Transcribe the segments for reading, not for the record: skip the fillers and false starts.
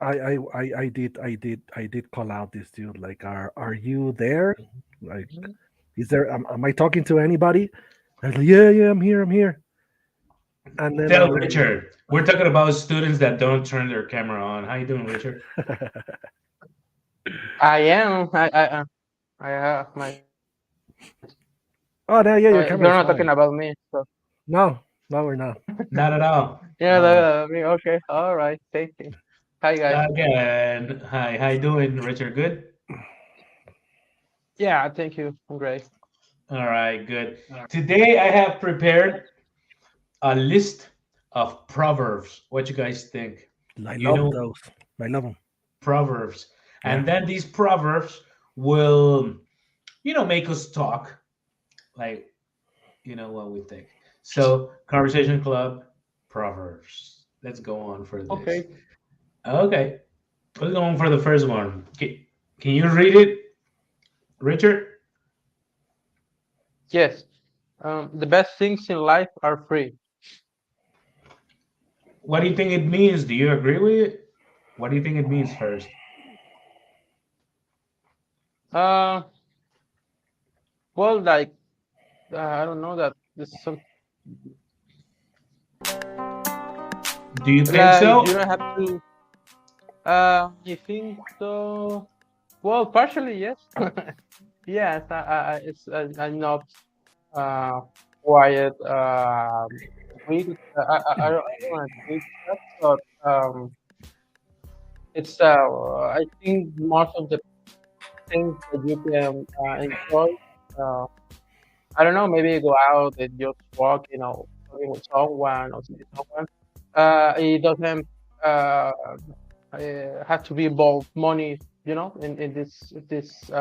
I did call out this dude. Like, are you there? Like, Mhm. is there? Am I talking to anybody? I was like, yeah, yeah, I'm here, I'm here. And then Tell Richard, we're talking about students that don't turn their camera on. How you doing, Richard? I am. I have my. oh, no, yeah, your You're camera not is talking fine. about me, so No, no, we're not. Not at all. yeah. No. Me. Okay. All right. Thank you. Hi, guys. Again, hi. How you doing, Richard? Good. Yeah. Thank you. I'm great. All right, good. Today I have prepared a list of proverbs. What you guys think? I You love know, those. I love them. proverbs, Yeah. and then these proverbs will, make us talk. Like, what we think. So, Conversation Club, Proverbs. Let's go on for this. Okay. Okay, let's go on for the first one. Can you read it, Richard? Yes. The best things in life are free. What do you think it means? Do you agree with it? What do you think it means first? Uh. Well, like I don't know that this is some Do you think like so? you don't have to. I think so. Well, partially yes. Yes. It's I'm not uh quiet. Agree with, I don't want to agree with that, but it's I think most of the things that you can enjoy. Uh, I don't know, maybe go out and just walk, talking with someone or seeing someone. It doesn't uh, have to be involved money, in this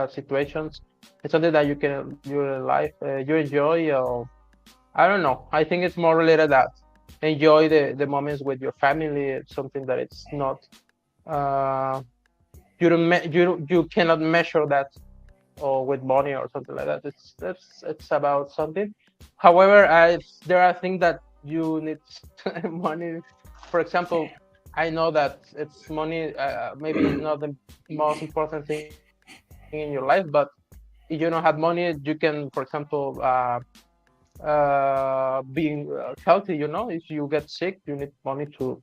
situations. It's something that you can do in life, you enjoy. I don't know. I think it's more related that enjoy the moments with your family. It's something that it's not. Uh, you cannot measure that or with money or something like that. It's about something. However, there are things that you need money. For example, I know that it's money. Maybe it's not the most important thing in your life, but if you don't have money, you can, for example, being healthy. If you get sick, you need money to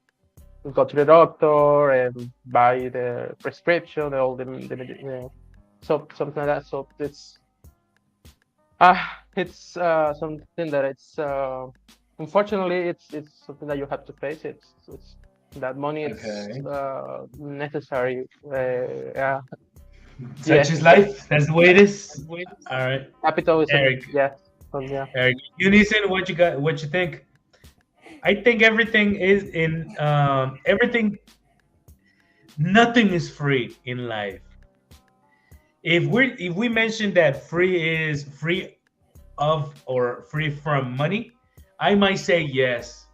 go to the doctor and buy the prescription, all so something like that. So it's something that it's unfortunately it's something that you have to face. It's that money it's Okay. necessary. Yeah, Such is yes. life. That's the way it is. All right, Capitalism. Eric. Yes. Yeah. Eric, Unison, what you got? What you think? I think everything is in everything. Nothing is free in life. If we mention that free is free of or free from money, I might say yes.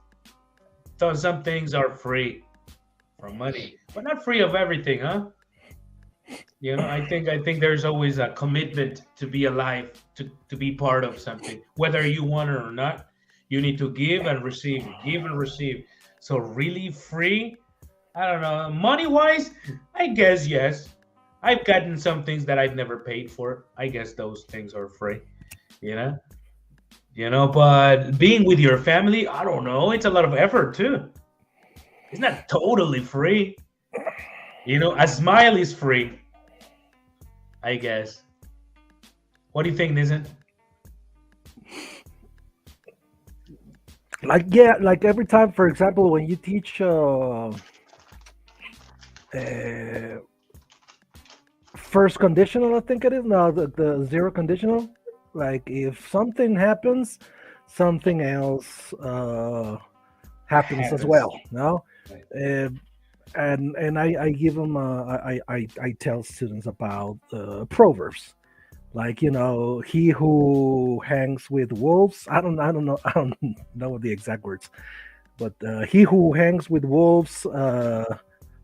So some things are free from money, but not free of everything, huh? I think there's always a commitment to be alive, to be part of something, whether you want it or not. You need to give and receive. So really free, I don't know. Money wise, I guess yes. I've gotten some things that I've never paid for. I guess those things are free, you know. But being with your family, I don't know. It's a lot of effort too. It's not totally free. A smile is free, I guess. What do you think, Nisan? Like, yeah, like every time, for example, when you teach first conditional, I think it is now the zero conditional. Like, if something happens, something else happens as Happens. well. No, uh, and I give them I tell students about proverbs. Like, he who hangs with wolves. I don't know. I don't know the exact words, but he who hangs with wolves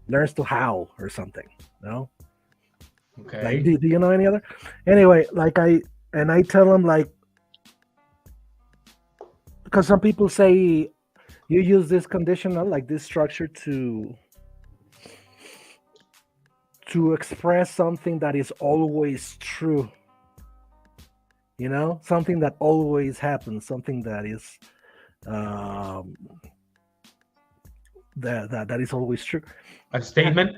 learns to howl or something. No, like, Okay. do you know any other? Anyway, like, I tell them, like, because some people say you use this conditional, like this structure, to express something that is always true, something that always happens, something that is um, that is always true. A statement.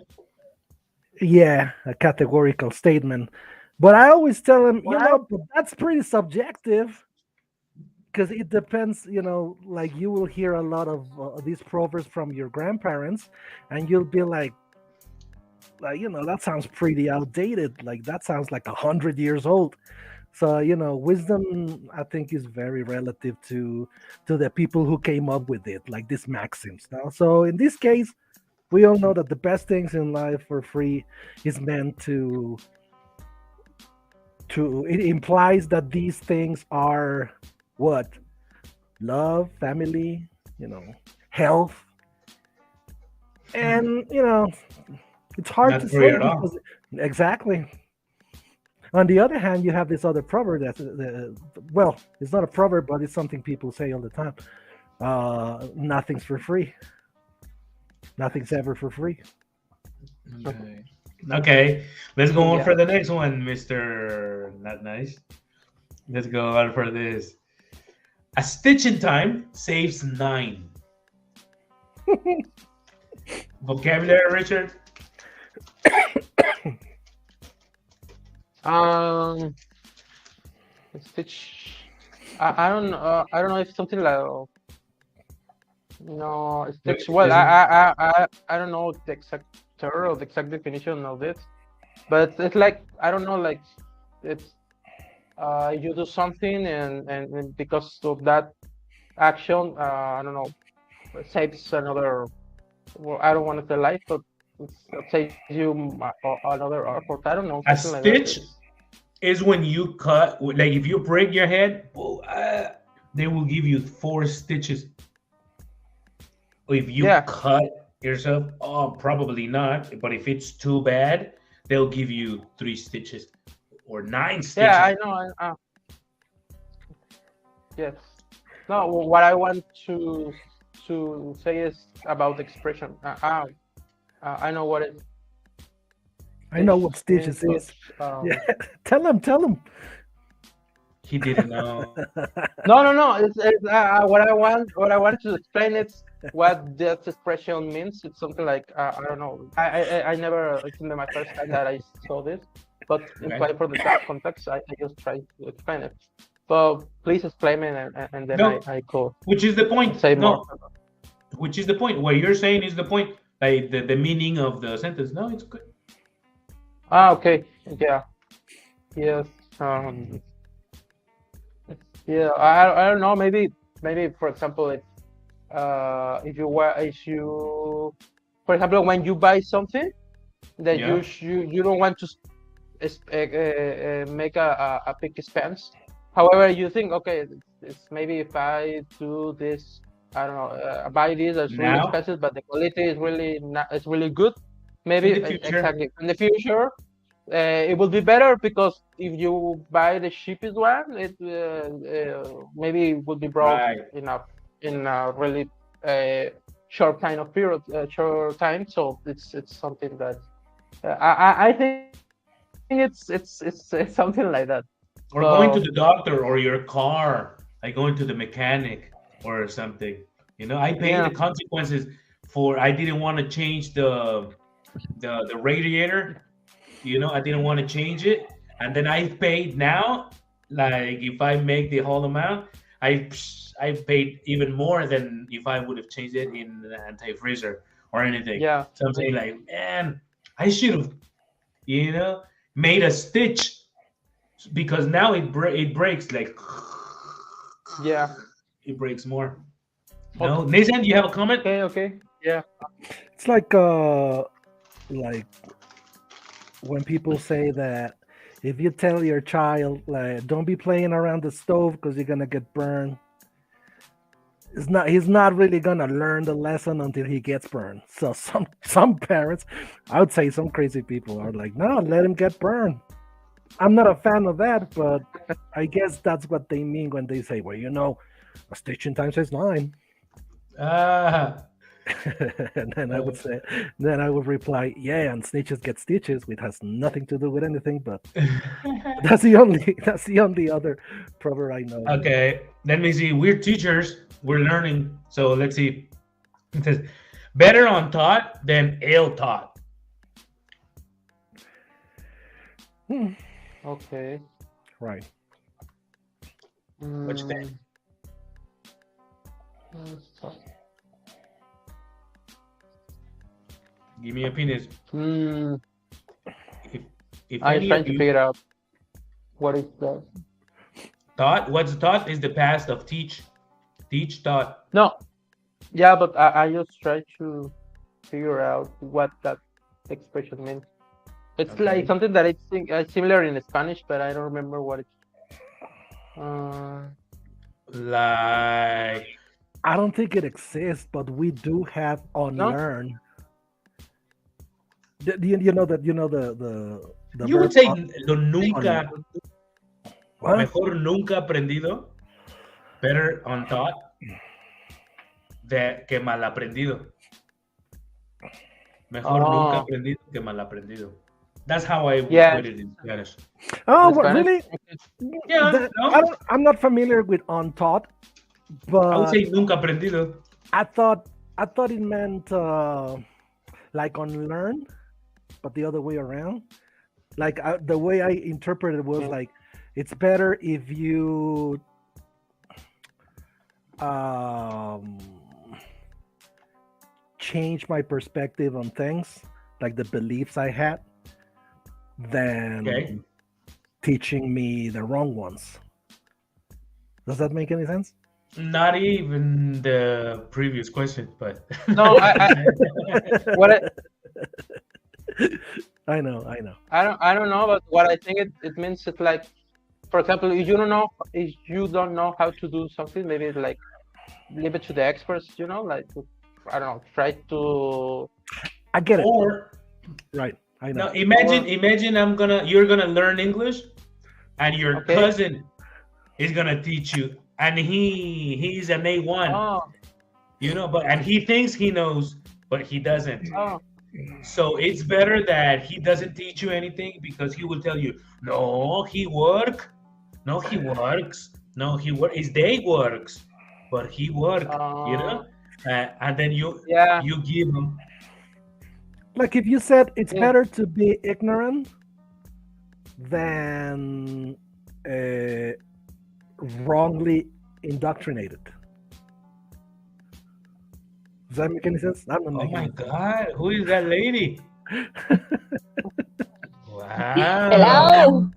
Yeah, a categorical statement. But I always tell them, Well, but that's pretty subjective because it depends. Like you will hear a lot of these proverbs from your grandparents, and you'll be like that sounds pretty outdated. Like that sounds like 100 years old. So wisdom I think is very relative to the people who came up with it, like these maxims. Now, so in this case, we all know that the best things in life for free is meant to it implies that these things are what? Love, family, health, and it's hard Not to free say at all. because exactly. On the other hand, you have this other proverb that's well, it's not a proverb, but it's something people say all the time. Nothing's for free. Nothing's ever for free. Okay. Okay. Let's go on yeah. for the next one, Mr. Not Nice. Let's go on for this. A stitch in time saves 9. Vocabulary, Richard? Um, Stitch. I don't know if something like no Stitch. Well, I don't know the exact term or the exact definition of this, but it's like I don't know, like it's you do something and because of that action, I don't know, saves another. Well, I don't want to say life, but it saves you another effort. I don't know, A something like that. stitch is when you cut, like if you break your head, they will give you 4 stitches. If you Yeah. cut yourself, probably not. But if it's too bad, they'll give you 3 stitches or 9 stitches. Yeah, I know. Yes. No, what I want to say is about expression. I know what it. I know what stitches is. Yeah. Tell them. He didn't know. No. It's what I want to explain is what that expression means. It's something like I don't know. I never. It's my first time that I saw this, but Okay. for the context, I just try to explain it. So please explain it, and then No. I could Which is the point? say No. more. Which is the point? What you're saying is the point. Like the meaning of the sentence. No, it's good. Okay. Yeah. Yes. Yeah. I don't know. Maybe for example, if you for example when you buy something that Yeah. you don't want to make a big expense. However, you think okay, it's maybe if I do this, I don't know, buy this that's really Now? expensive, but the quality is really not, it's really good. Maybe In the future. exactly in the future, it will be better because if you buy the cheapest one, it maybe it would be brought Right. in a really short time of period, short time. So it's something that I think it's something like that. Or going to the doctor or your car, like going to the mechanic or something. I paid Yeah. the consequences for I didn't want to change the radiator. I didn't want to change it, and then I paid now. Like if I make the whole amount, I paid even more than if I would have changed it in the anti-freezer or anything. Yeah. So I'm saying like, man, I should have, made a stitch because now it breaks like. Yeah. It breaks more. No, Nathan, do you have a comment? Okay. Yeah. It's like when people say that if you tell your child like don't be playing around the stove because you're gonna get burned, he's not really gonna learn the lesson until he gets burned. So some parents, I would say some crazy people are like, no, let him get burned. I'm not a fan of that, but I guess that's what they mean when they say, well, a stitch in time says 9. And then I would reply, yeah, and snitches get stitches, which has nothing to do with anything, but that's the only other proverb I know. Okay, let me see. We're teachers. We're learning. So let's see. It says, better on taught than ill taught. Okay. Right. What you think? Mm, Give me opinions. Hmm. If, if I'm any trying of to you figure out what is that. taught, what's taught is the past of teach. Teach taught. No, yeah, but I just try to figure out what that expression means. It's Okay. like something that it's similar in Spanish, but I don't remember what it's. Like, I don't think it exists, but we do have unlearn. You know that the you would verb say lo nunca, what? mejor nunca aprendido, better on taught que mal aprendido. Mejor nunca Oh, aprendido que mal aprendido. That's how I would yeah, put it in Spanish. Oh, in what, Spanish. really? Okay. Yeah, no, I'm not familiar with untaught, I would but say nunca aprendido. I thought it meant like unlearn, but the other way around. Like the way I interpreted it was Mm. like it's better if you um, change my perspective on things, like the beliefs I had, than Okay. teaching me the wrong ones. Does that make any sense? Not even the previous question, but No, what I know. I don't know, but what I think it means it's like, for example, if you don't know how to do something, maybe it's like leave it to the experts, like I don't know, try to. I get it. or Right. I no, know. imagine you're gonna learn English, and your Okay. cousin is gonna teach you, and he's an A1, Oh, and he thinks he knows, but he doesn't. oh, So it's better that he doesn't teach you anything, because he will tell you, no, he works, his day works, but he work, and then yeah, you give him. Like if you said it's Yeah. better to be ignorant than wrongly indoctrinated. Does that make any sense? I'm not Oh making my any sense. God, who is that lady? Wow. Hello.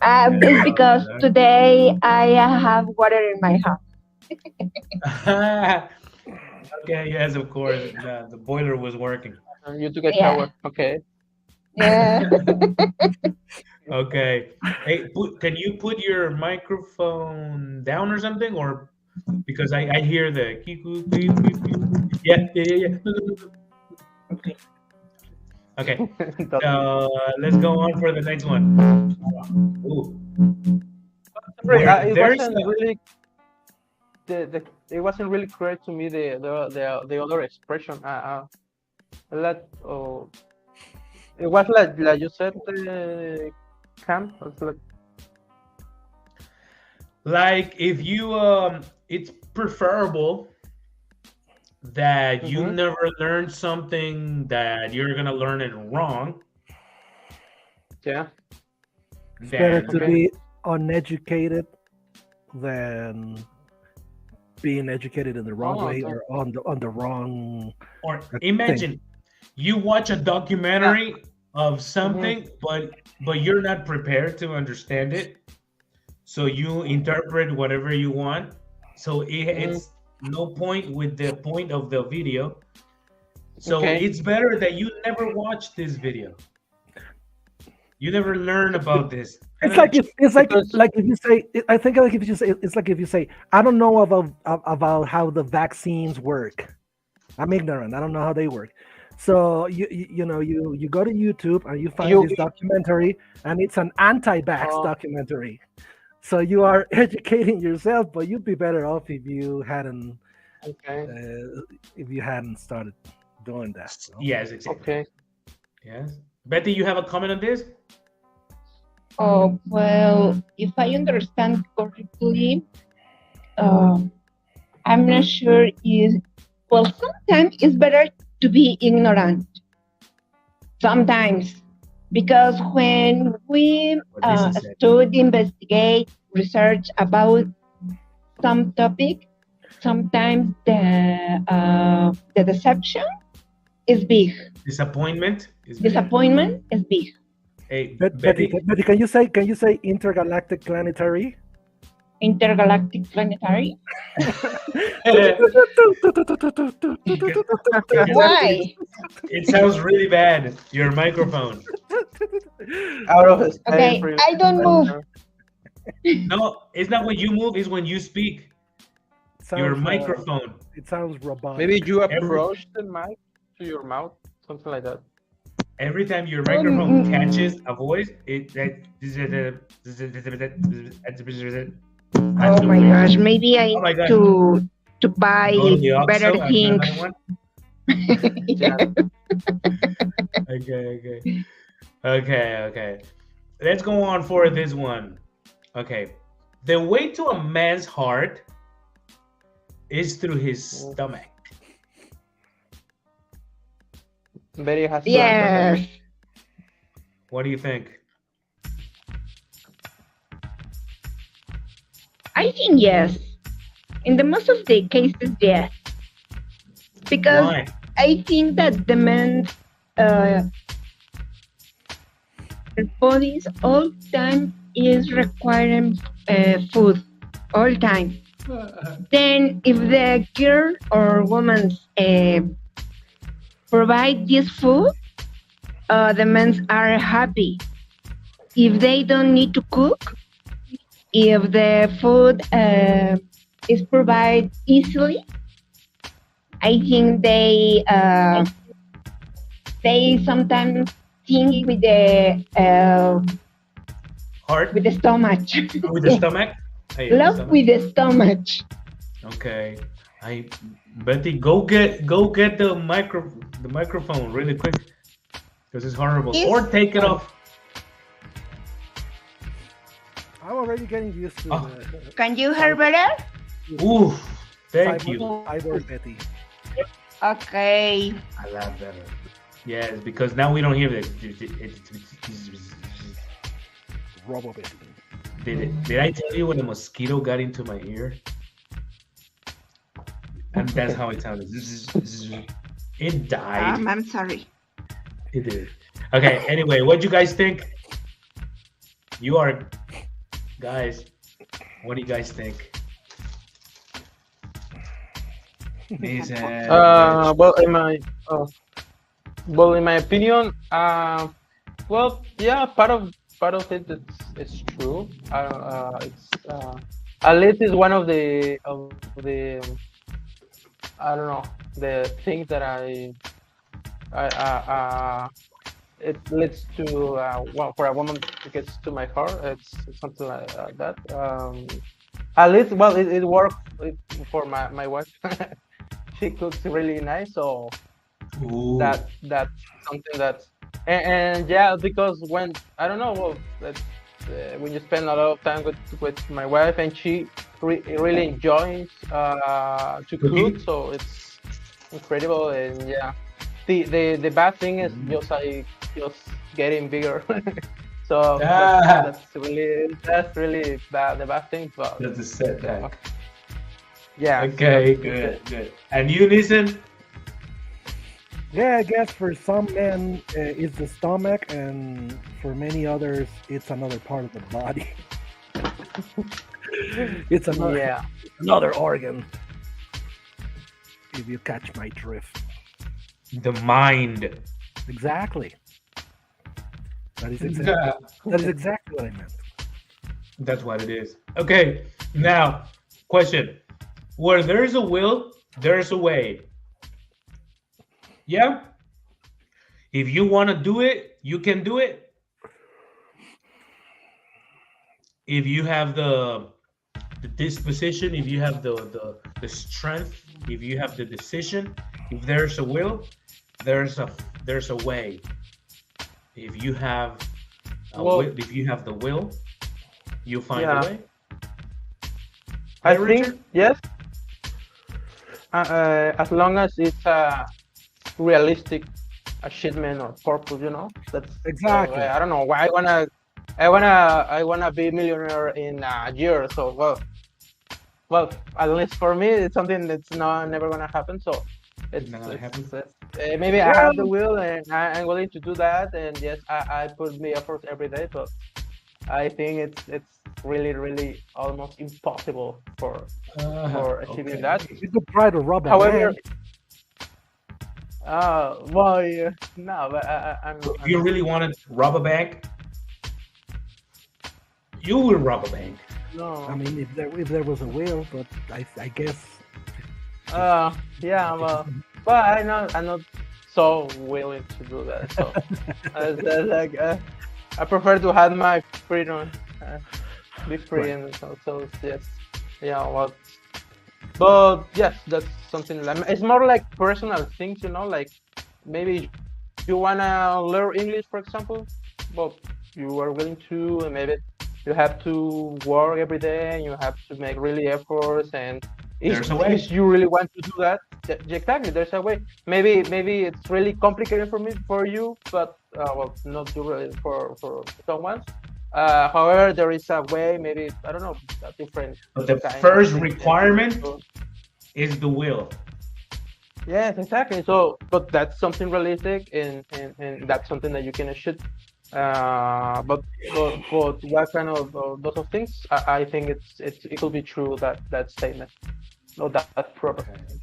It's because today I have water in my house. Okay, yes, of course. The boiler was working. you took a Yeah. shower. Okay. Yeah. Okay. Hey, can you put your microphone down or something? Or because I hear the yeah. Okay. So let's go on for the next one. Ooh. It There's wasn't really it wasn't really clear to me the other expression. It was like you said, Cam. It's like if you it's preferable that you Mhm. never learn something that you're gonna learn it wrong. Yeah. It's better Than to Okay. be uneducated than being educated in the wrong Oh, way okay. or on the wrong. or thing. imagine you watch a documentary of something, but you're not prepared to understand it, so you interpret whatever you want. So it's no point with the point of the video. So Okay. it's better that you never watch this video. You never learn about this. It's like Because- if you say. I think like if you say it's like if you say I don't know about how the vaccines work. I'm ignorant. I don't know how they work. So you go to YouTube and you find this documentary, and it's an anti-vax Oh. documentary. So you are educating yourself, but you'd be better off if you hadn't Okay. if you hadn't started doing that. No? Yes, exactly. Okay. Yes. Betty, you have a comment on this? Oh, well, if I understand correctly, I'm not sure is, well, sometimes it's better to be ignorant. Sometimes. Because when we What Lisa said. study, investigate, research about some topic, sometimes the deception is big. Disappointment is big. Disappointment is big. Hey, Betty, Betty, can you say intergalactic planetary? Intergalactic planetary. Why? it sounds really bad. Your microphone. Out of space. Okay, really. I don't move. No, it's not when you move, it's when you speak. Your microphone. It sounds robotic. Maybe you approach the mic to your mouth, something like that. Every time your microphone catches a voice, it Oh my gosh, maybe I Oh my need God. to buy Go to the OXXO better and get things. another one. Okay. Let's go on for this one. Okay. The way to a man's heart is through his stomach. Betty has to answer Yes. What do you think? I think yes. In the most of the cases, yes. Because Why? I think that the men's bodies all time is requiring food all time. Then if the girl or woman provide this food, the men are happy. If they don't need to cook, if the food is provided easily, I think they sometimes think with the Heart with the stomach. with the stomach? Hey, Love stomach. with the stomach. Okay. Betty, go get the microphone really quick because it's horrible. Yes. Or take it off. I'm already getting used to Oh. Can you hear better? Ooh, thank you. Cyborg Betty. Okay. I love better. Yes, because now we don't hear this. Robo Betty. Did I tell you when a mosquito got into my ear? And that's how it sounded. It died. I'm sorry. It did. Okay, anyway, what do you guys think? You are guys, what do you guys think? Well, in my opinion, well, yeah, part of it it's true. It's at least is one of the I don't know, the things that it leads to well, for a woman it gets to my heart. It's something like that. At least, well, it works for my wife. She cooks really nice, so Ooh. that's something that and yeah, because when I don't know, well, when you spend a lot of time with my wife and she really enjoys to cook, so it's incredible. And yeah, the bad thing is just getting bigger. So that's really bad, the bad thing. But That's a setback. yeah. Okay, good. And you listen? Yeah, I guess for some men it's the stomach, and for many others it's another part of the body. It's another organ. If you catch my drift. The mind. Exactly. That is exactly what I meant. That's what it is. Okay, now, question. Where there's a will, there's a way. Yeah? If you want to do it, you can do it. If you have the disposition, if you have the strength, if you have the decision, if there's a will, there's a way. If you have Well, if you have the will, you find a yeah, way. I Hey, think Richard. yes. As long as it's a realistic achievement or purpose, that's Exactly. I don't know why I wanna be millionaire in a year. So well, at least for me, it's something that's not never gonna happen. So it's Not gonna it's, happen. it's maybe I Yeah, have the will and I'm willing to do that. And yes, I put the effort every day, but I think it's really almost impossible for achieving Okay. that. you could try to rob a However, bank. well, yeah, no, but So if I'm you not. really want to rob a bank, you will rob a bank. I No. mean, if there was a will, but I guess Yeah, well, I'm not so willing to do that. So, like, I prefer to have my freedom, be free, right. and so yes, yeah. Well, but yes, that's something like it's more like personal things, like maybe you wanna learn English, for example, but you are willing to, and maybe you have to work every day, and you have to make really efforts, and There's a way. if you really want to do that, exactly, there's a way. Maybe it's really complicated for you, but well, not too really for someone. However, there is a way, maybe I don't know, a different But the kind of first things. requirement So, is the will. yes, exactly. So, but that's something realistic, and that's something that you can achieve. But what kind of those of things? I think it could be true that statement. No, that proper. Okay.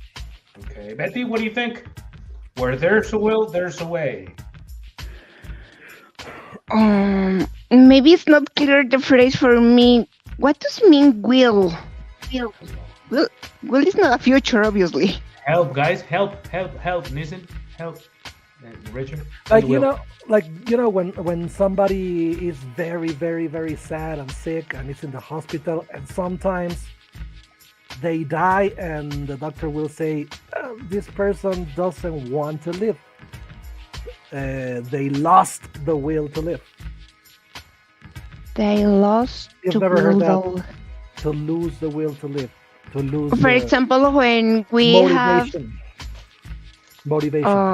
Okay. Betty, what do you think? Where there's a will, there's a way. Maybe it's not clear the phrase for me. What does mean will? Will. Will is not a future, obviously. Help, guys. Help. Listen. Help. Richard. Like Will. when somebody is very very very sad and sick and is in the hospital, and sometimes they die, and the doctor will say, this person doesn't want to live. They lost the will to live. They lost You've to never heard that? will. To lose the will to live, to lose For the example, when we have, motivation.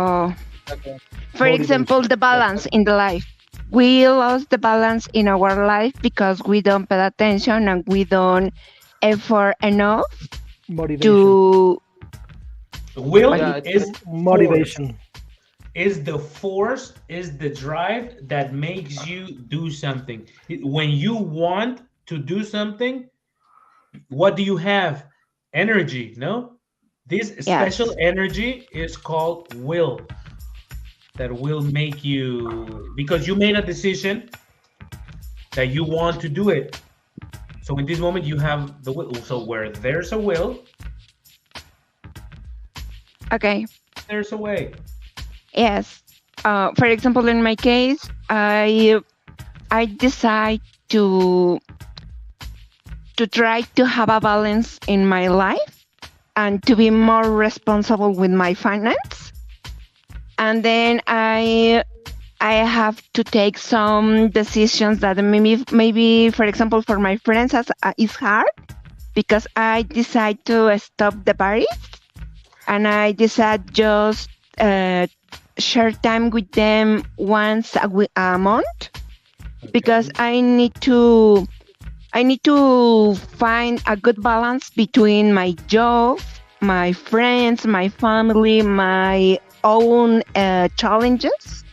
Okay. for example, the balance in the life. We lost the balance in our life because we don't pay attention and we don't effort enough Motivation. to. The will Yeah, is Motivation. is the force, is the drive that makes you do something. When you want to do something, what do you have? Energy, no? This Yes. special energy is called will. That will make you, because you made a decision that you want to do it. So in this moment, you have the will. So where there's a will, Okay. there's a way. Yes. For example, in my case, I decide to try to have a balance in my life and to be more responsible with my finance. And then I have to take some decisions that maybe for example for my friends it's hard because I decide to stop the parties and I decide just share time with them once a month because I need to find a good balance between my job, my friends, my family, my own challenges.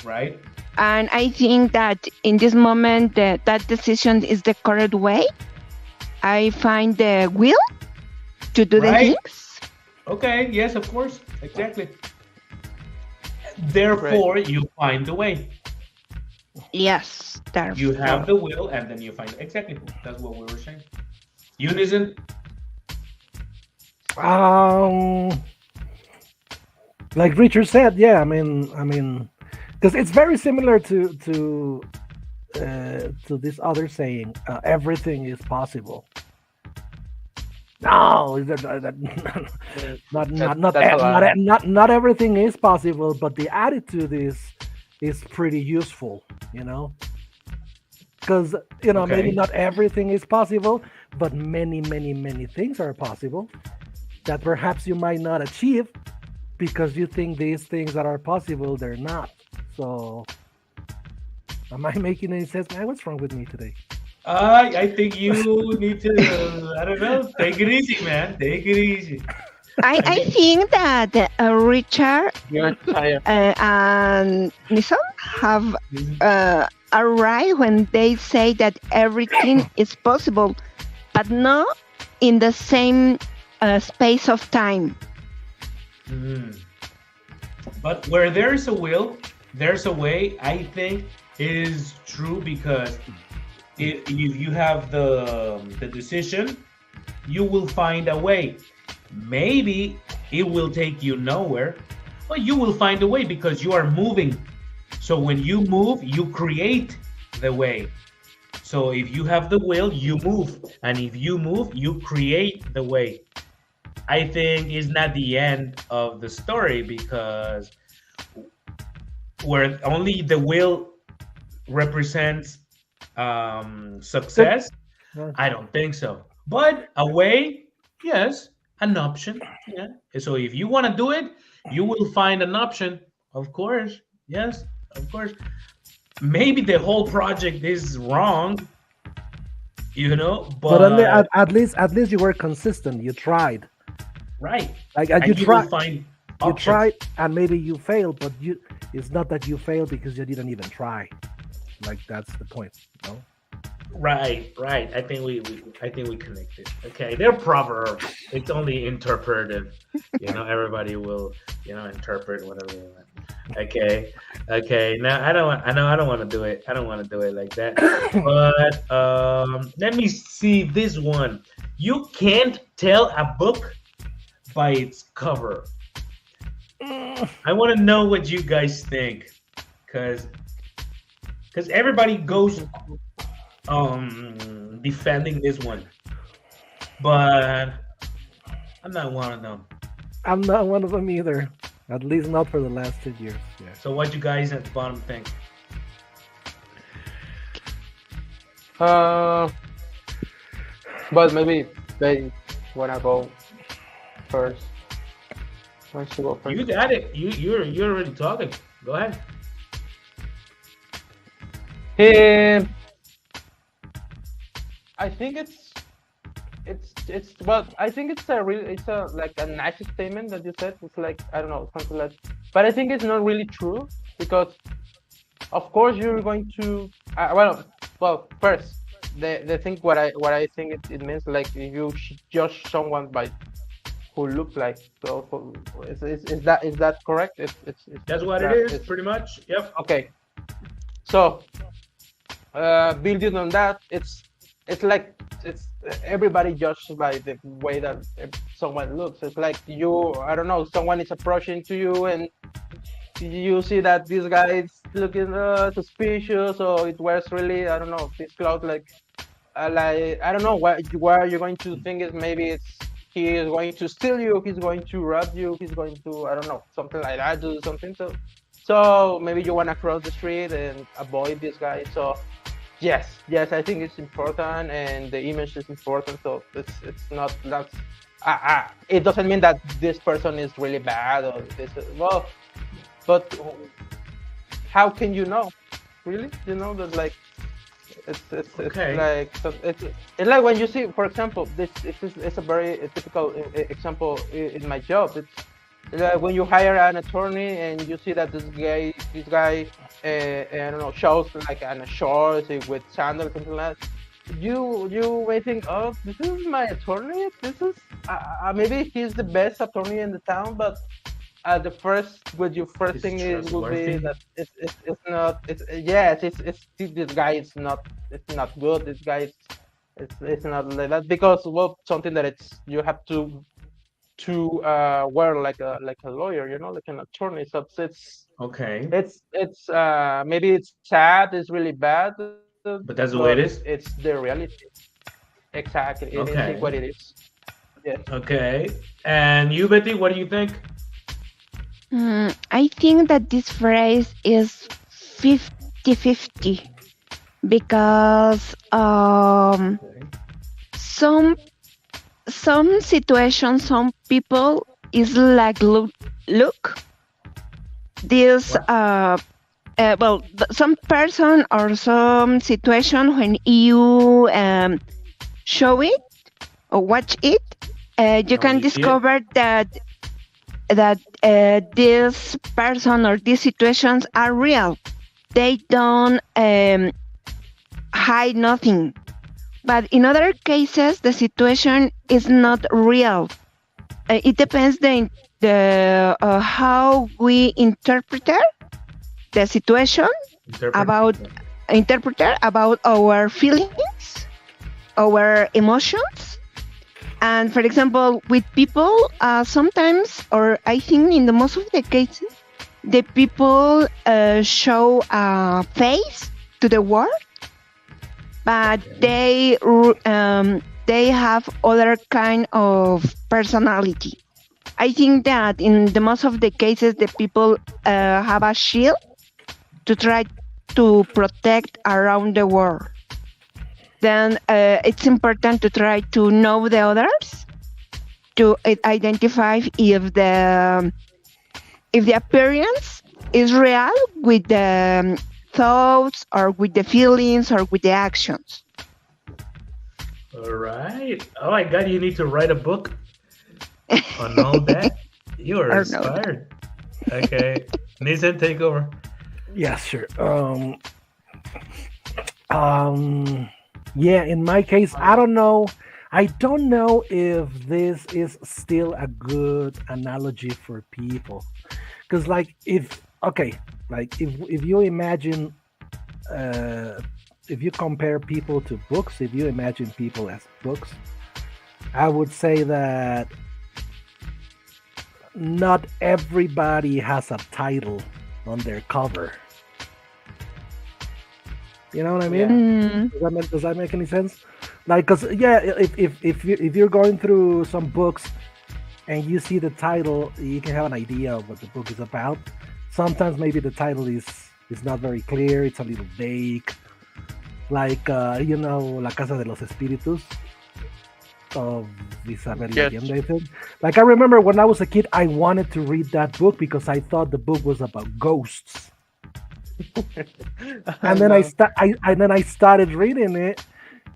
Right? And I think that in this moment, that decision is the correct way. I find the will to do the Right. things. Okay, yes, of course. Exactly. Therefore, you find the way. Yes, You therefore. have the will, and then you find exactly. That's what we were saying. Unison. Like Richard said, yeah. I mean, because it's very similar to this other saying, everything is possible. No, Mm, not that not not that's a not lie. not everything is possible, but the attitude is pretty useful, you know, because maybe Okay. not everything is possible, but many things are possible that perhaps you might not achieve because you think these things that are possible they're not. So, am I making any sense, man? What's wrong with me today? I think you need to, I don't know, take it easy, man. Take it easy. I Okay. think that Richard You're tired. and Nison have This- arrived when they say that everything is possible, but not in the same space of time. Mm. But where there's a will, there's a way. I think it is true because if you have the decision, you will find a way. Maybe it will take you nowhere, but you will find a way because you are moving. So when you move, you create the way. So if you have the will, you move. And if you move, you create the way. I think is not the end of the story because where only the will represents Good. success, Uh, I don't think so. But a way, yes, an option. Yeah. So if you want to do it, you will find an option. Of course. Yes, of course. Maybe the whole project is wrong, but but at least you were consistent. You tried. right. Like And you will find you options. tried, and maybe you failed, but it's not that you failed because you didn't even try. Like that's the point. You know? Right, right. I think we connected. Okay, they're proverbs. It's only interpretive. Everybody will, interpret whatever they want. Okay, okay. Now I know I don't want to do it. I don't want to do it like that. But let me see this one. You can't tell a book by its cover. I want to know what you guys think, because everybody goes defending this one, but I'm not one of them. I'm not one of them either. At least not for the last 2 years. Yeah. So what you guys at the bottom think? Uh, but maybe they wanna go first. Wants to go first. You got it. You're already talking. Go ahead. Um, I think it's well, I think it's a like a nice statement that you said. It's like, I don't know, something like, but I think it's not really true because of course you're going to first, the thing, what I think it means, like, if you judge someone by who looks like, so is that correct? That's what it is, pretty much. Yep. Okay. So building on that, it's like, it's everybody judged by the way that someone looks. It's like, I don't know, someone is approaching to you and you see that this guy is looking suspicious, or it wears really, I don't know, this clothes, like, I don't know, what you're going to think is, maybe he is going to steal you, he's going to rob you, he's going to, I don't know, something like that, do something. So maybe you want to cross the street and avoid this guy. So yes, I think it's important, and the image is important. So it's not, that's it doesn't mean that this person is really bad, or this, well, but how can you know? Really, that, like, Okay. like, so it's like when you see, for example, it's a very typical example in my job. It's like when you hire an attorney and you see that this guy, I don't know, shows like an shorts with sandals, something like that. You may think, oh, this is my attorney. This is maybe he's the best attorney in the town, but the first, what your first Is thing is will be trustworthy? that it's not, yes, it's this guy is not, it's not good, this guy is, it's not like that, because, well, something that you have to wear like a lawyer, like an attorney. So Okay. maybe it's sad, it's really bad, But that's the but way it is. it's the reality. Exactly, it is what Okay. it is. Yes. Okay. And you, Betty, what do you think? I think that this phrase is 50-50 because some situations, some people is like look this some person or some situation when you show it or watch it, you can you see it? discover that this person or these situations are real. They don't hide nothing. But in other cases, the situation is not real. It depends the how we interpret the situation about our feelings, our emotions. And for example, with people, sometimes, or I think in the most of the cases, the people show a face to the world, but they have other kind of personality. I think that in the most of the cases, the people have a shield to try to protect around the world. Then it's important to try to know the others, to identify if the appearance is real with the thoughts or with the feelings or with the actions. All right. Oh my God, you need to write a book on all that. You are inspired. Okay. Nathan, take over. Yeah, sure. Yeah, in my case, I don't know. I don't know if this is still a good analogy for people, because if you imagine, if you compare people to books, if you imagine people as books, I would say that not everybody has a title on their cover. You know what I mean? Does that make any sense? Like, cause if you're going through some books and you see the title, you can have an idea of what the book is about. Sometimes maybe the title is not very clear. It's a little vague. Like La Casa de los Espíritus of Isabel Allende, I think. Like, I remember when I was a kid, I wanted to read that book because I thought the book was about ghosts. And then I started reading it,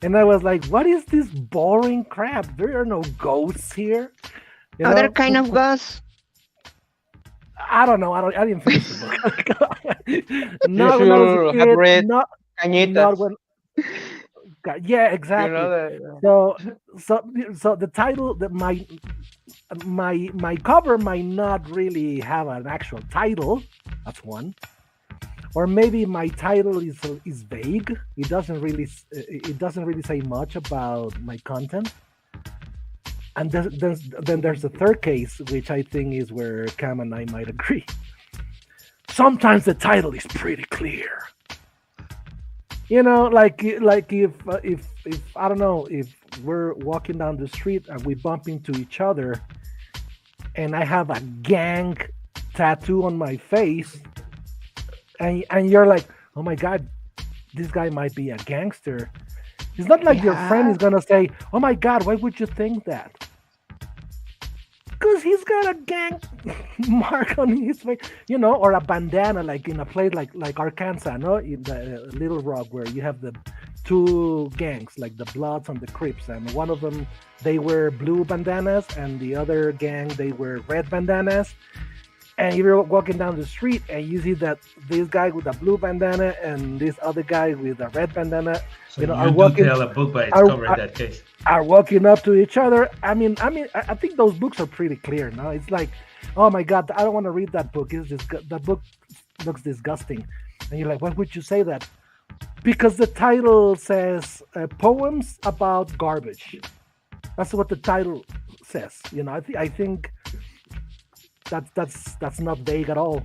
and I was like, "What is this boring crap? There are no ghosts here." Other kind of ghosts. I don't know. I didn't finish the book. Not when I was a kid. Have read Cañitas. When. Yeah, exactly. You know that. So the title that my cover might not really have an actual title. That's one. Or maybe my title is vague. It doesn't really say much about my content. And then there's a third case, which I think is where Cam and I might agree. Sometimes the title is pretty clear. Like if I don't know, if we're walking down the street and we bump into each other, and I have a gang tattoo on my face. And you're like, oh my God, this guy might be a gangster. It's not like your friend is gonna say, oh my God, why would you think that? Because he's got a gang mark on his face, or a bandana, like in a place like Arkansas, no, in the Little Rock, where you have the two gangs, like the Bloods and the Crips, and one of them they wear blue bandanas, and the other gang they wear red bandanas. And you're walking down the street and you see that this guy with a blue bandana and this other guy with a red bandana, so are walking. Tell a book by its cover in that case. Are walking up to each other. I think those books are pretty clear. No, it's like, oh my God, I don't want to read that book. That book looks disgusting. And you're like, why would you say that? Because the title says poems about garbage. That's what the title says. I think. That's not vague at all,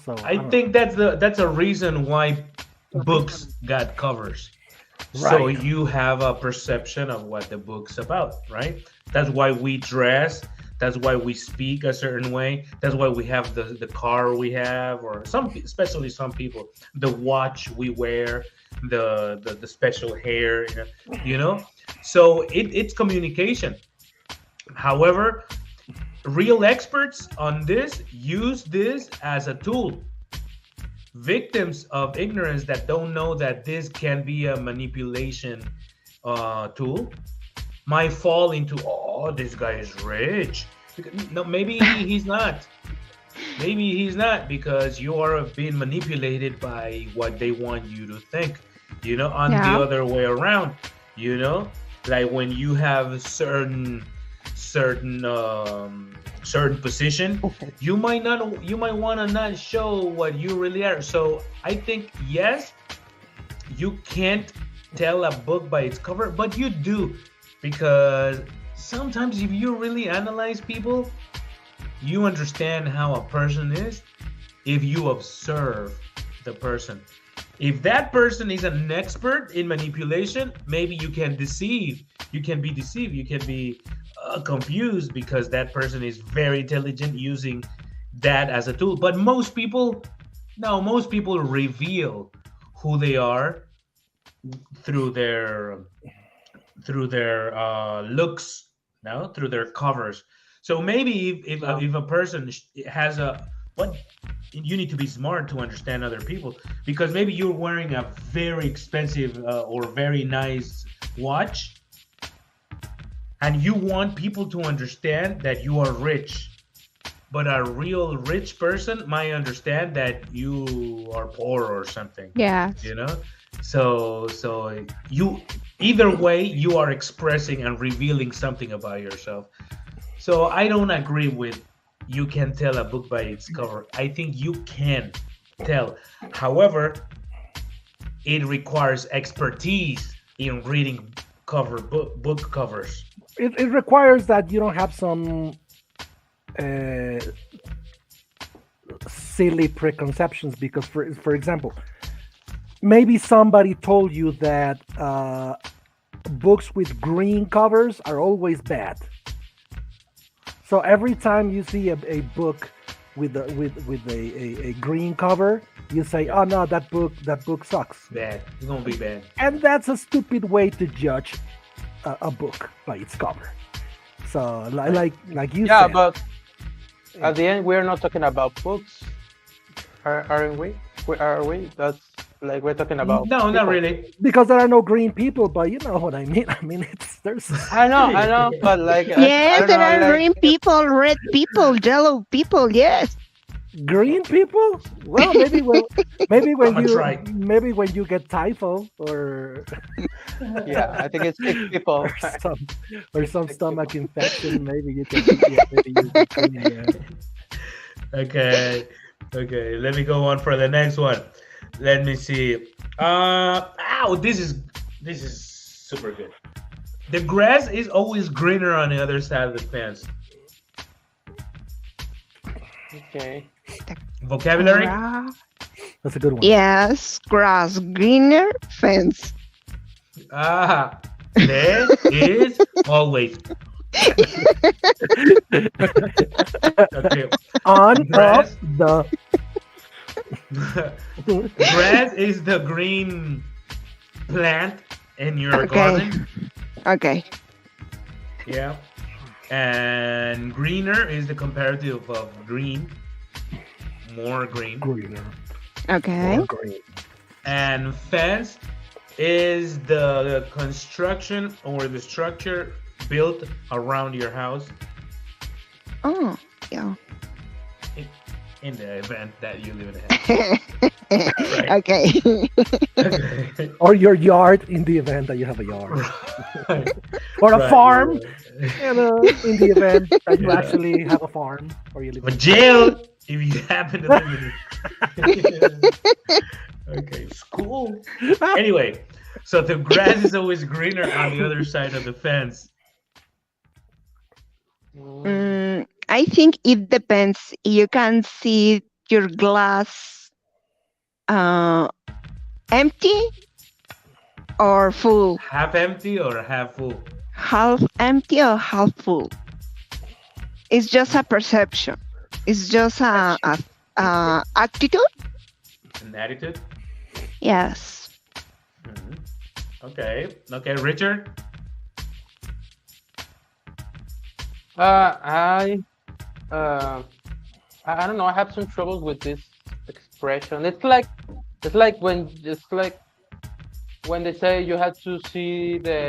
So I think that's a reason why books got covers, right. So you have a perception of what the book's about, right? That's why we dress. That's why we speak a certain way. That's why we have the car we have, or especially some people, the watch we wear, the special hair, you know. So it's communication. However, real experts on this use this as a tool. Victims of ignorance that don't know that this can be a manipulation tool might fall into, oh, this guy is rich. No, maybe he's not. Maybe he's not, because you are being manipulated by what they want you to think. On the Yeah. other way around. Like when you have certain position, you might want to not show what you really are. So I think, yes, you can't tell a book by its cover, but you do, because sometimes if you really analyze people, you understand how a person is if you observe the person. If that person is an expert in manipulation, maybe you can be deceived. You can be confused, because that person is very intelligent using that as a tool. But most people reveal who they are through their looks, no, through their covers. So maybe if a person has what you need to be smart to understand other people, because maybe you're wearing a very expensive or very nice watch, and you want people to understand that you are rich, but a real rich person might understand that you are poor or something. Yes. So you, either way, you are expressing and revealing something about yourself. So I don't agree with you can tell a book by its cover. I think you can tell. However, it requires expertise in reading book covers. It requires that you don't have some silly preconceptions, because for example, maybe somebody told you that books with green covers are always bad. So every time you see a book with a green cover, you say, "Oh no, that book sucks." Bad. It's gonna be bad. And that's a stupid way to judge a book by its cover. So like you Yeah, said, but at the end, we're not talking about books, aren't we? Are we? That's like we're talking about. No, not people. really. because there are no green people, but you know what I mean. I mean, there's I know, but like I Yes, don't there know, are like, green people, red people, yellow people. Yes. green people. Well, maybe when I'ma try. you get typho or yeah, I think it's sick people. some stomach infection. Maybe you can. Yeah, maybe you can clean, yeah. Okay. Let me go on for the next one. Let me see. This is super good. The grass is always greener on the other side of the fence. Okay. Vocabulary. That's a good one. Yes, grass, greener, fence. There is always. Okay. On Grass. the Grass is the green plant in your Okay. garden. Okay. Yeah. And greener is the comparative of green. More green. greener. Okay. Or green. And fence is the construction or the structure built around your house Oh, yeah. in the event that you live in a house. Right. Okay. Okay. Or your yard in the event that you have a yard, Right. or a Right. farm, in the event that you Yeah. actually have a farm, or you live Or in jail if you happen to live in it. Okay, school. Anyway, so the grass is always greener on the other side of the fence. I think it depends. You can see your glass empty or full. Half empty or half full? half empty or half full. It's just a perception. It's just a attitude. An attitude. Yes. Mhm. Okay. Okay, Richard. Uh, I, uh, I don't know. I have some troubles with this expression. It's like when they say you have to see the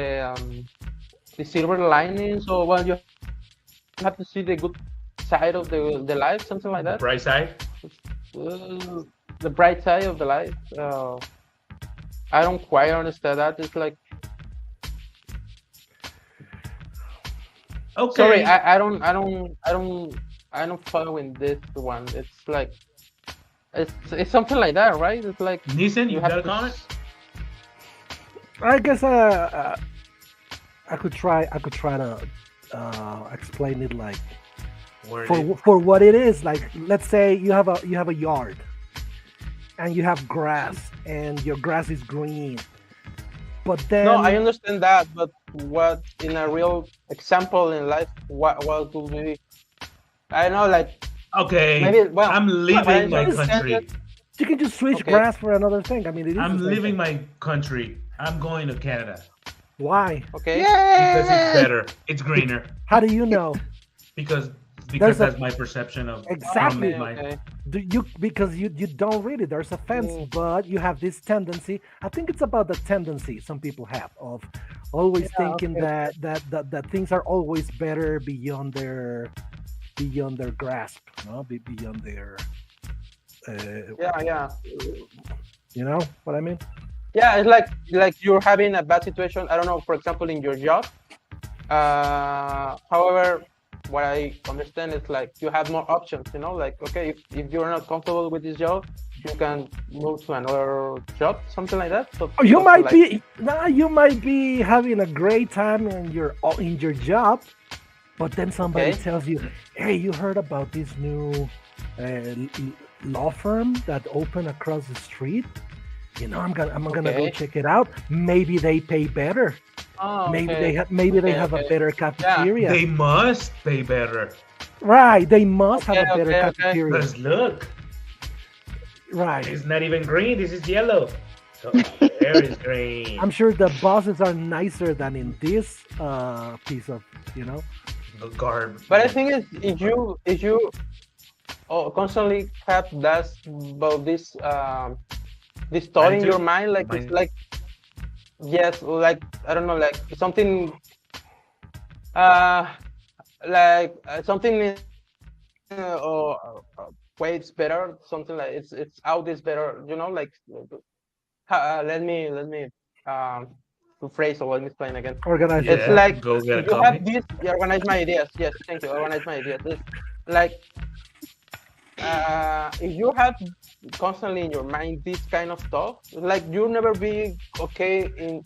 silver linings, or well, you have to see the good side of the life, something like that. Bright side. Uh, the bright side of the life. I don't quite understand that. It's like, Okay. sorry, I don't follow in this one. It's like it's something like that, right? It's like Nissan, you you have got a to. comment? I guess I could try. I could try to explain it like Word it. for what it is. Like, let's say you have a yard, and you have grass, and your grass is green, but then No, I understand that, but what in a real example in life, what would be? I know, like Okay. maybe. Well, I'm leaving my understand country. it. you can just switch Okay. grass for another thing. I mean, it is I'm the same leaving thing. my country. I'm going to Canada Why? Okay. because it's better. It's greener. How do you know? Because There's a- that's my perception of Exactly. from my Okay. Do you because you don't read it. There's a fence, Mm. but you have this tendency. I think it's about the tendency some people have of always Yeah, thinking okay. that things are always better beyond their grasp, no, beyond their, Yeah, yeah. you know what I mean? Yeah, it's like you're having a bad situation. I don't know, for example, in your job. However, what I understand is like you have more options. Like, okay, if you're not comfortable with this job, you can move to another job, something like that. So You also, might like, you might be having a great time in your job, but then somebody Okay. tells you, "Hey, you heard about this new law firm that opened across the street? I'm gonna go Okay. check it out. Maybe they pay better. Oh, Maybe okay. they Okay, have a okay. better cafeteria. They must pay better. Right? They must have Okay, a better okay, okay. cafeteria. Because look, Right? it's not even green. This is yellow. So there is green. I'm sure the bosses are nicer than in this piece of The garb. But I think if you constantly have that about this thought in your Attitude? mind, like it's Mind- like, yes, like I don't know, like something uh something or way it's better, something like it's out is better, like let me rephrase, or let me explain again. organized. It's Yeah, like go get a if you have coffee. this, you organize my ideas. Yes, thank you. Organize my ideas. It's like if you have constantly in your mind this kind of stuff, like you'll never be okay in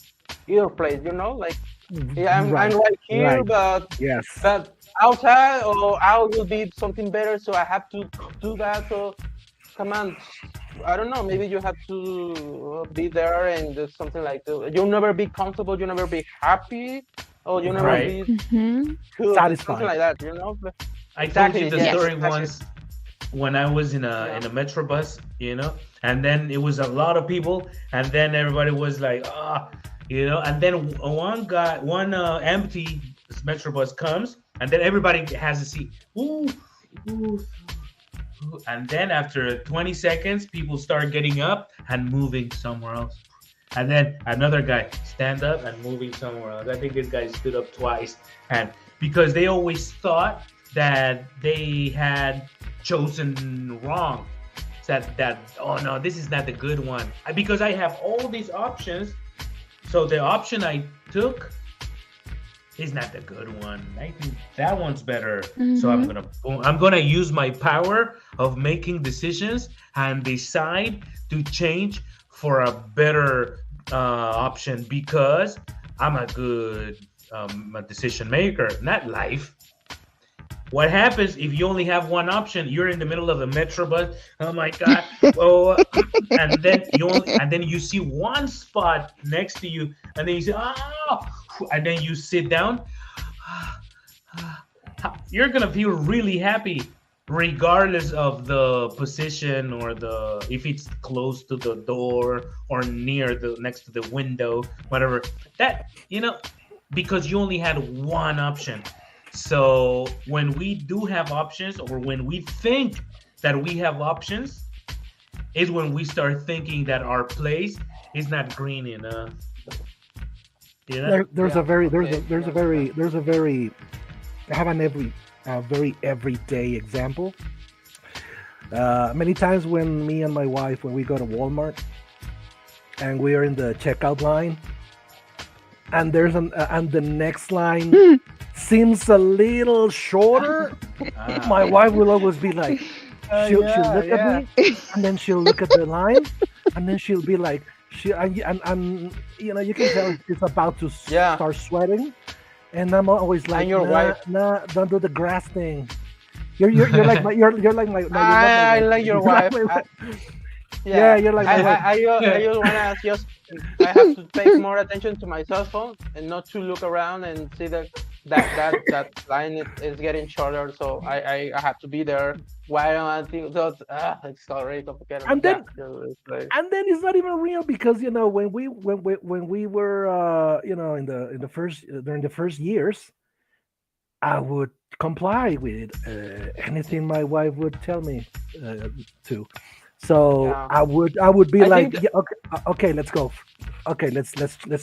either place. Like, yeah, I'm right here, right. but Yes. outside or out will be something better. So I have to do that. So come on. I don't know. Maybe you have to be there, and there's something like you'll never be comfortable. You'll never be happy, or you'll never Right. be Hmm. cool. Satisfied. Something like that. I Exactly, told you the yes, story exactly. once when I was in a metro bus, and then it was a lot of people, and then everybody was like, and then one empty metro bus comes, and then everybody has a seat. Ooh, ooh, ooh. And then after 20 seconds, people start getting up and moving somewhere else. And then another guy stand up and moving somewhere else. I think this guy stood up twice, and because they always thought that they had chosen wrong, that oh no, this is not the good one, because I have all these options, so the option I took is not the good one. I think that one's better. So I'm gonna use my power of making decisions and decide to change for a better option, because I'm a good a decision maker, not life. What happens if you only have one option? You're in the middle of a metro bus. Oh my god! and then you see one spot next to you, and then you say, "Oh, and then you sit down, you're gonna feel really happy, regardless of the position or the if it's close to the door or near the next to the window, whatever. That because you only had one option. So when we do have options, or when we think that we have options, is when we start thinking that our place is not green enough. There's Yeah. a very Okay. I have a very everyday example. Many times when me and my wife, when we go to Walmart and we are in the checkout line, and and the next line seems a little shorter, my wife will always be like, she'll look at me, and then she'll look at the line, and then she'll be like, and you can tell she's about to Yeah. start sweating, and I'm always like, And your nah, wife- nah, don't do the grass thing. You're like my you're like my. No, you're not my I wife. like your You're like wife. my wife. Yeah, you're like my wife. I just wanna just I have to pay more attention to my cell phone and not to look around and see that line is getting shorter. So I have to be there. Why don't I think so? It's already complicated. And then- it's like, And then it's not even real because when we were in the first during the first years, I would comply with anything my wife would tell me to. So Yeah. I would be I like, think- yeah, okay, let's go. Okay, let's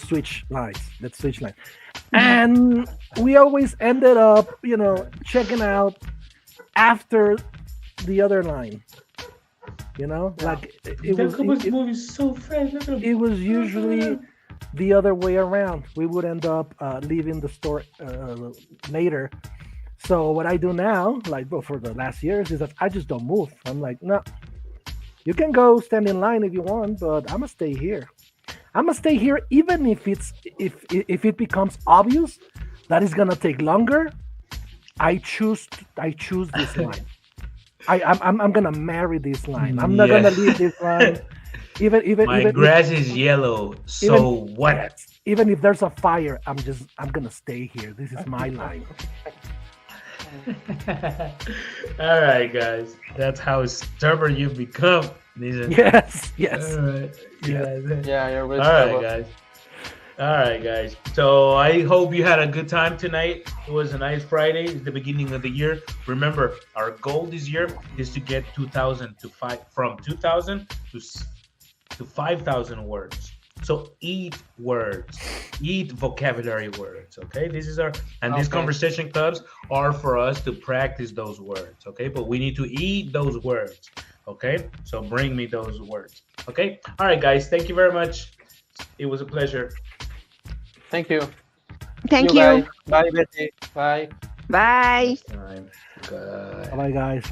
switch lines. Let's switch lines. And we always ended up, checking out after the other line. Like it was. Look at this movie so fast. Look at It was usually the other way around. We would end up leaving the store later. So what I do now, for the last years, is that I just don't move. I'm like, no, you can go stand in line if you want, but I'm gonna stay here. I'm gonna stay here even if if it becomes obvious that it's gonna take longer. I choose this line. I'm gonna marry this line. I'm not gonna Yeah. leave this line. Even My even grass is yellow, so what? even if there's a fire, I'm gonna stay here. This is my line. All right, guys. That's how stubborn you become. Nissan. Yes. All right. Yeah. yeah, you're really All right, stubborn. guys. All right, guys. So I hope you had a good time tonight. It was a nice Friday. It's the beginning of the year. Remember, our goal this year is to get 2,000 to from 2,000 to 5,000 words. So eat words, eat vocabulary words. Okay, this is these Okay. conversation clubs are for us to practice those words. Okay, but we need to eat those words. Okay, so bring me those words. Okay, all right, guys. Thank you very much. It was a pleasure. Thank you. Thank guys. you. Bye, Betty. Bye. Bye. Time. Good. Bye, guys.